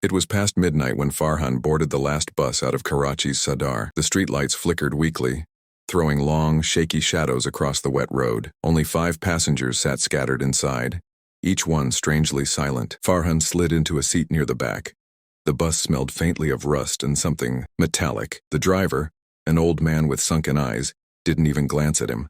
It was past midnight when Farhan boarded the last bus out of Karachi's Sadar. The streetlights flickered weakly, throwing long, shaky shadows across the wet road. Only 5 passengers sat scattered inside, each one strangely silent. Farhan slid into a seat near the back. The bus smelled faintly of rust and something metallic. The driver, an old man with sunken eyes, didn't even glance at him.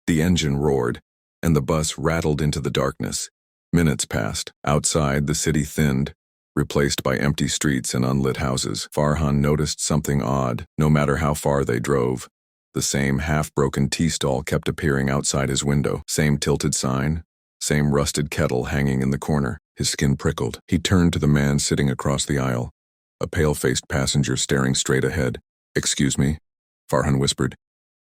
The engine roared, and the bus rattled into the darkness. Minutes passed. Outside, the city thinned, replaced by empty streets and unlit houses. Farhan noticed something odd. No matter how far they drove, the same half-broken tea stall kept appearing outside his window. Same tilted sign, same rusted kettle hanging in the corner. His skin prickled. He turned to the man sitting across the aisle, a pale-faced passenger staring straight ahead. "Excuse me," Farhan whispered.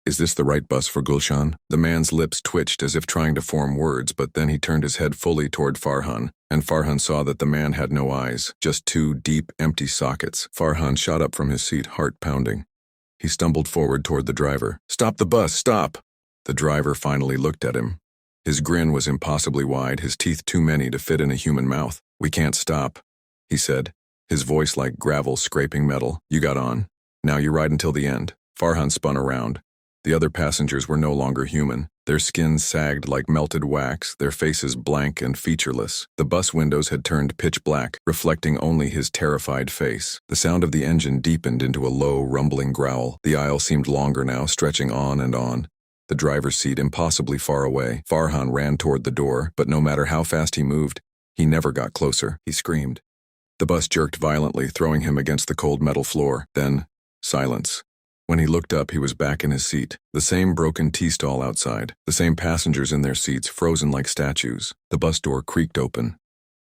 "Is this the right bus for Gulshan?" The man's lips twitched as if trying to form words, but then he turned his head fully toward Farhan, and Farhan saw that the man had no eyes, just 2 deep, empty sockets. Farhan shot up from his seat, heart pounding. He stumbled forward toward the driver. "Stop the bus, stop!" The driver finally looked at him. His grin was impossibly wide, his teeth too many to fit in a human mouth. "We can't stop," he said, his voice like gravel scraping metal. "You got on. Now you ride until the end." Farhan spun around. The other passengers were no longer human. Their skins sagged like melted wax, their faces blank and featureless. The bus windows had turned pitch black, reflecting only his terrified face. The sound of the engine deepened into a low, rumbling growl. The aisle seemed longer now, stretching on and on, the driver's seat impossibly far away. Farhan ran toward the door, but no matter how fast he moved, he never got closer. He screamed. The bus jerked violently, throwing him against the cold metal floor. Then, silence. When he looked up, he was back in his seat. The same broken tea stall outside. The same passengers in their seats, frozen like statues. The bus door creaked open.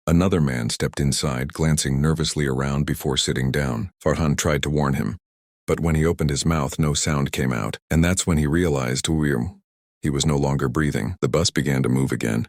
Another man stepped inside, glancing nervously around before sitting down. Farhan tried to warn him, but when he opened his mouth, no sound came out. And that's when he realized he was no longer breathing. The bus began to move again.